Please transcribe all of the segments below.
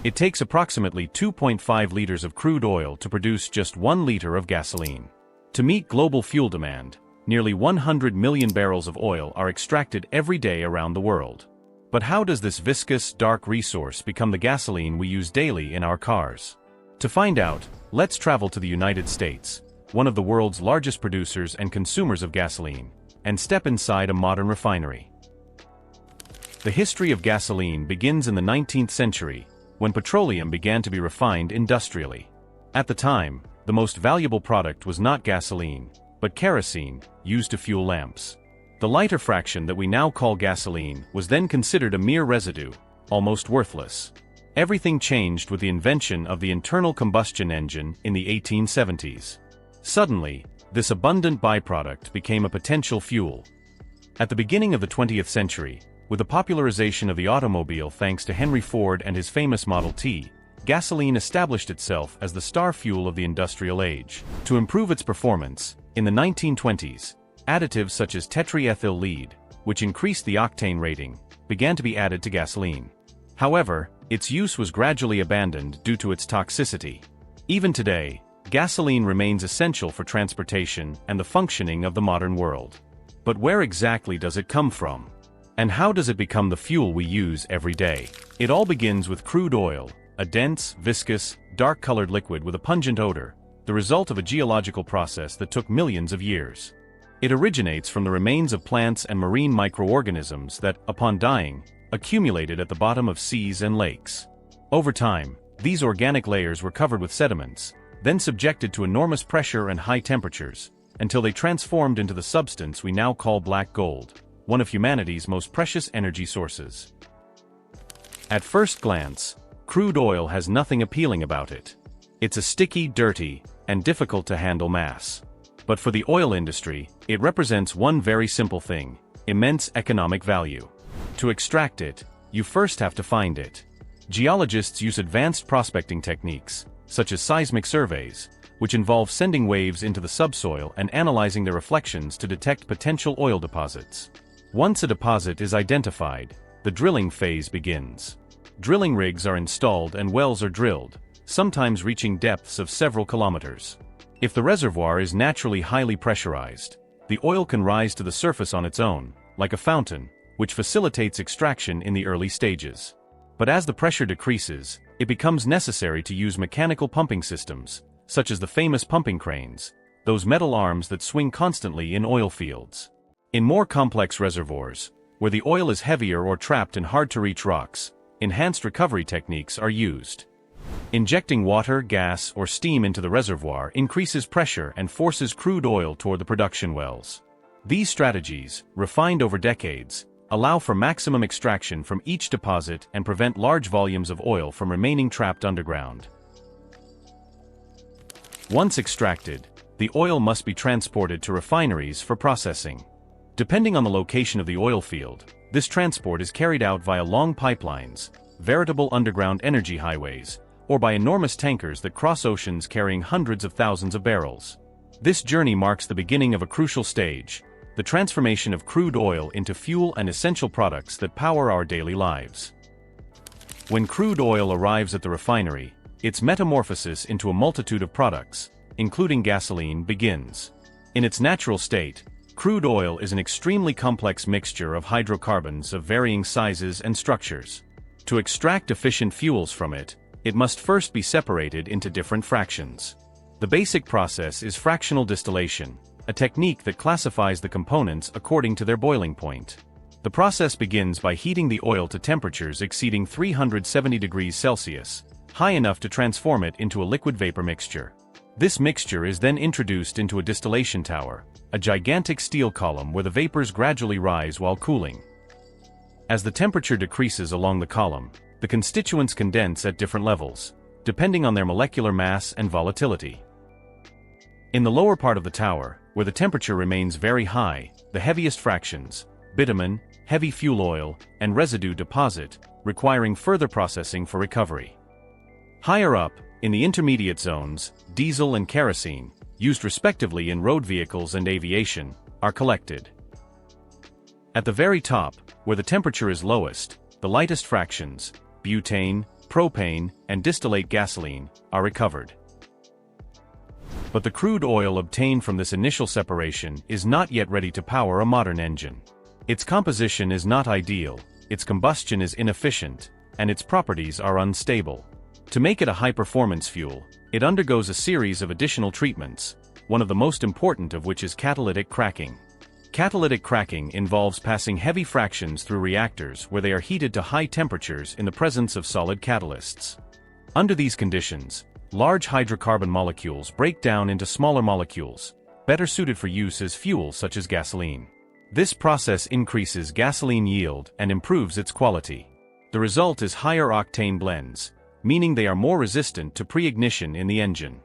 It takes approximately 2.5 liters of crude oil to produce just 1 liter of gasoline. To meet global fuel demand, nearly 100 million barrels of oil are extracted every day around the world. But how does this viscous, dark resource become the gasoline we use daily in our cars? To find out, let's travel to the United States, one of the world's largest producers and consumers of gasoline, and step inside a modern refinery. The history of gasoline begins in the 19th century, when petroleum began to be refined industrially. At the time, the most valuable product was not gasoline, but kerosene, used to fuel lamps. The lighter fraction that we now call gasoline was then considered a mere residue, almost worthless. Everything changed with the invention of the internal combustion engine in the 1870s. Suddenly, this abundant byproduct became a potential fuel. At the beginning of the 20th century, with the popularization of the automobile thanks to Henry Ford and his famous Model T, gasoline established itself as the star fuel of the industrial age. To improve its performance, in the 1920s, additives such as tetraethyl lead, which increased the octane rating, began to be added to gasoline. However, its use was gradually abandoned due to its toxicity. Even today, gasoline remains essential for transportation and the functioning of the modern world. But where exactly does it come from? And how does it become the fuel we use every day? It all begins with crude oil, a dense, viscous, dark-colored liquid with a pungent odor, the result of a geological process that took millions of years. It originates from the remains of plants and marine microorganisms that, upon dying, accumulated at the bottom of seas and lakes. Over time, these organic layers were covered with sediments, then subjected to enormous pressure and high temperatures, until they transformed into the substance we now call black gold, one of humanity's most precious energy sources. At first glance, crude oil has nothing appealing about it. It's a sticky, dirty, and difficult to handle mass. But for the oil industry, it represents one very simple thing: immense economic value. To extract it, you first have to find it. Geologists use advanced prospecting techniques, such as seismic surveys, which involve sending waves into the subsoil and analyzing their reflections to detect potential oil deposits. Once a deposit is identified, the drilling phase begins. Drilling rigs are installed and wells are drilled, sometimes reaching depths of several kilometers. If the reservoir is naturally highly pressurized, the oil can rise to the surface on its own, like a fountain, which facilitates extraction in the early stages. But as the pressure decreases, it becomes necessary to use mechanical pumping systems, such as the famous pumping cranes, those metal arms that swing constantly in oil fields. In more complex reservoirs, where the oil is heavier or trapped in hard-to-reach rocks, enhanced recovery techniques are used. Injecting water, gas, or steam into the reservoir increases pressure and forces crude oil toward the production wells. These strategies, refined over decades, allow for maximum extraction from each deposit and prevent large volumes of oil from remaining trapped underground. Once extracted, the oil must be transported to refineries for processing. Depending on the location of the oil field, this transport is carried out via long pipelines, veritable underground energy highways, or by enormous tankers that cross oceans carrying hundreds of thousands of barrels. This journey marks the beginning of a crucial stage: the transformation of crude oil into fuel and essential products that power our daily lives. When crude oil arrives at the refinery, its metamorphosis into a multitude of products, including gasoline, begins. In its natural state, crude oil is an extremely complex mixture of hydrocarbons of varying sizes and structures. To extract efficient fuels from it, it must first be separated into different fractions. The basic process is fractional distillation, a technique that classifies the components according to their boiling point. The process begins by heating the oil to temperatures exceeding 370 degrees Celsius, high enough to transform it into a liquid vapor mixture. This mixture is then introduced into a distillation tower, a gigantic steel column where the vapors gradually rise while cooling. As the temperature decreases along the column, the constituents condense at different levels, depending on their molecular mass and volatility. In the lower part of the tower, where the temperature remains very high, the heaviest fractions, bitumen, heavy fuel oil, and residue deposit, requiring further processing for recovery. Higher up, in the intermediate zones, diesel and kerosene, used respectively in road vehicles and aviation, are collected. At the very top, where the temperature is lowest, the lightest fractions, butane, propane, and distillate gasoline, are recovered. But the crude oil obtained from this initial separation is not yet ready to power a modern engine. Its composition is not ideal, its combustion is inefficient, and its properties are unstable. To make it a high-performance fuel, it undergoes a series of additional treatments, one of the most important of which is catalytic cracking. Catalytic cracking involves passing heavy fractions through reactors where they are heated to high temperatures in the presence of solid catalysts. Under these conditions, large hydrocarbon molecules break down into smaller molecules, better suited for use as fuel such as gasoline. This process increases gasoline yield and improves its quality. The result is higher octane blends, meaning they are more resistant to pre-ignition in the engine.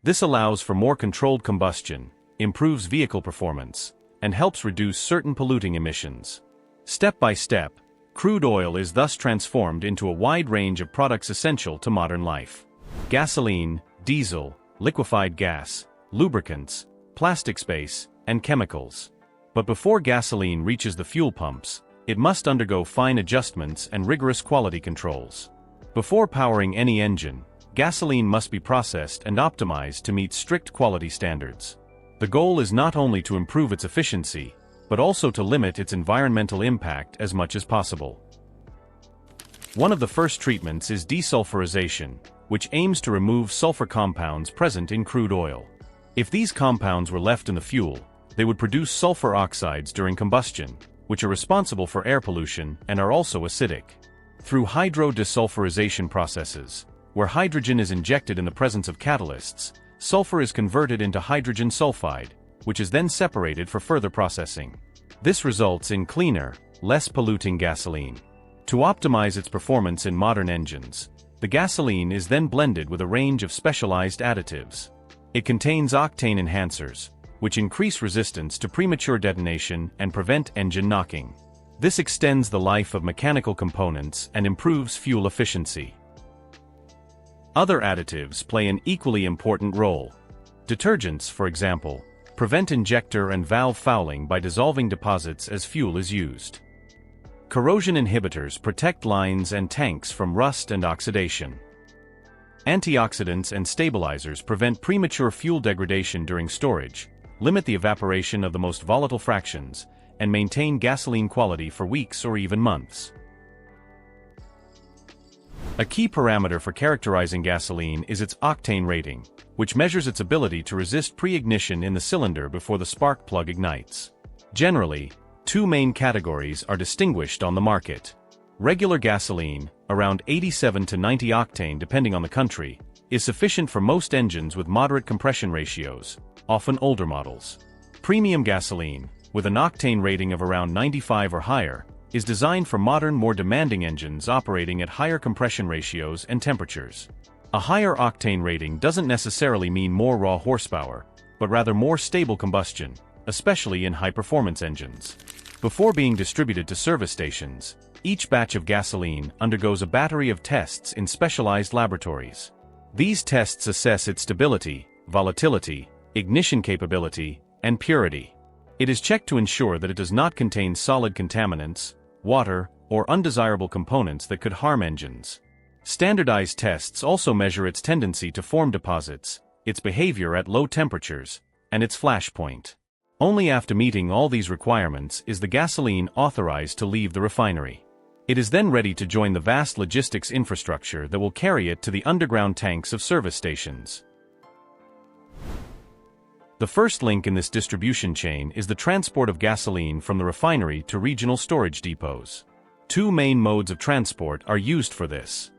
This allows for more controlled combustion, improves vehicle performance, and helps reduce certain polluting emissions. Step by step, crude oil is thus transformed into a wide range of products essential to modern life. Gasoline, diesel, liquefied gas, lubricants, plastics base, and chemicals. But before gasoline reaches the fuel pumps, it must undergo fine adjustments and rigorous quality controls. Before powering any engine, gasoline must be processed and optimized to meet strict quality standards. The goal is not only to improve its efficiency, but also to limit its environmental impact as much as possible. One of the first treatments is desulfurization, which aims to remove sulfur compounds present in crude oil. If these compounds were left in the fuel, they would produce sulfur oxides during combustion, which are responsible for air pollution and are also acidic. Through hydro-desulfurization processes, where hydrogen is injected in the presence of catalysts, sulfur is converted into hydrogen sulfide, which is then separated for further processing. This results in cleaner, less polluting gasoline. To optimize its performance in modern engines, the gasoline is then blended with a range of specialized additives. It contains octane enhancers, which increase resistance to premature detonation and prevent engine knocking. This extends the life of mechanical components and improves fuel efficiency. Other additives play an equally important role. Detergents, for example, prevent injector and valve fouling by dissolving deposits as fuel is used. Corrosion inhibitors protect lines and tanks from rust and oxidation. Antioxidants and stabilizers prevent premature fuel degradation during storage, limit the evaporation of the most volatile fractions, and maintain gasoline quality for weeks or even months. A key parameter for characterizing gasoline is its octane rating, which measures its ability to resist pre-ignition in the cylinder before the spark plug ignites. Generally, two main categories are distinguished on the market. Regular gasoline, around 87 to 90 octane depending on the country, is sufficient for most engines with moderate compression ratios, often older models. Premium gasoline, with an octane rating of around 95 or higher, is designed for modern, more demanding engines operating at higher compression ratios and temperatures. A higher octane rating doesn't necessarily mean more raw horsepower, but rather more stable combustion, especially in high-performance engines. Before being distributed to service stations, each batch of gasoline undergoes a battery of tests in specialized laboratories. These tests assess its stability, volatility, ignition capability, and purity. It is checked to ensure that it does not contain solid contaminants, water, or undesirable components that could harm engines. Standardized tests also measure its tendency to form deposits, its behavior at low temperatures, and its flash point. Only after meeting all these requirements is the gasoline authorized to leave the refinery. It is then ready to join the vast logistics infrastructure that will carry it to the underground tanks of service stations. The first link in this distribution chain is the transport of gasoline from the refinery to regional storage depots. Two main modes of transport are used for this.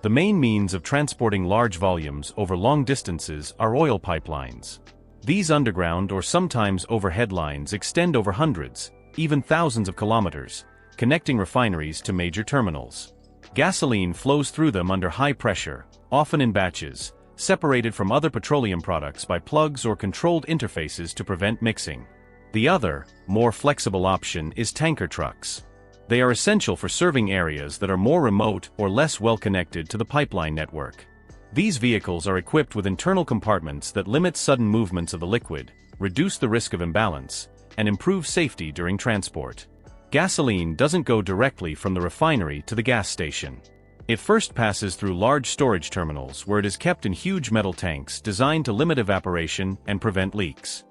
The main means of transporting large volumes over long distances are oil pipelines. These underground or sometimes overhead lines extend over hundreds, even thousands of kilometers, connecting refineries to major terminals. Gasoline flows through them under high pressure, often in batches, separated from other petroleum products by plugs or controlled interfaces to prevent mixing. The other, more flexible option is tanker trucks. They are essential for serving areas that are more remote or less well connected to the pipeline network. These vehicles are equipped with internal compartments that limit sudden movements of the liquid, reduce the risk of imbalance, and improve safety during transport. Gasoline doesn't go directly from the refinery to the gas station. It first passes through large storage terminals where it is kept in huge metal tanks designed to limit evaporation and prevent leaks.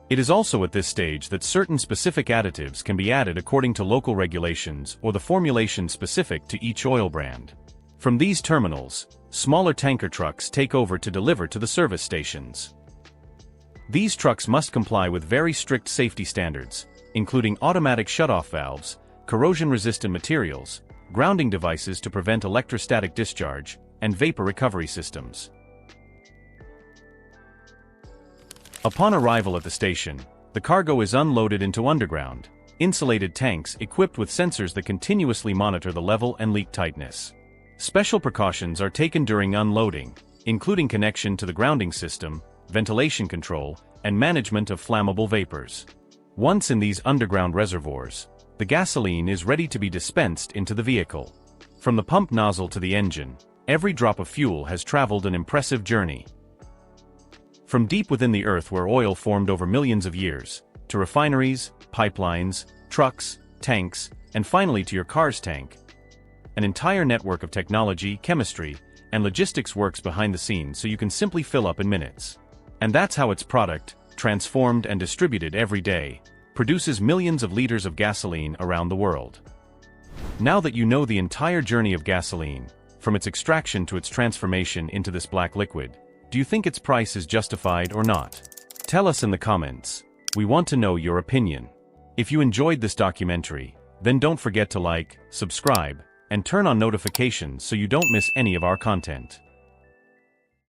It is also at this stage that certain specific additives can be added according to local regulations or the formulation specific to each oil brand. From these terminals, smaller tanker trucks take over to deliver to the service stations. These trucks must comply with very strict safety standards, including automatic shutoff valves, corrosion-resistant materials, grounding devices to prevent electrostatic discharge, and vapor recovery systems. Upon arrival at the station, the cargo is unloaded into underground, insulated tanks equipped with sensors that continuously monitor the level and leak tightness. Special precautions are taken during unloading, including connection to the grounding system, ventilation control, and management of flammable vapors. Once in these underground reservoirs, the gasoline is ready to be dispensed into the vehicle. From the pump nozzle to the engine, every drop of fuel has traveled an impressive journey. From deep within the earth where oil formed over millions of years, to refineries, pipelines, trucks, tanks, and finally to your car's tank, an entire network of technology, chemistry, and logistics works behind the scenes so you can simply fill up in minutes. And that's how its product, transformed and distributed every day, produces millions of liters of gasoline around the world. Now that you know the entire journey of gasoline, from its extraction to its transformation into this black liquid, do you think its price is justified or not? Tell us in the comments. We want to know your opinion. If you enjoyed this documentary, then don't forget to like, subscribe, and turn on notifications so you don't miss any of our content.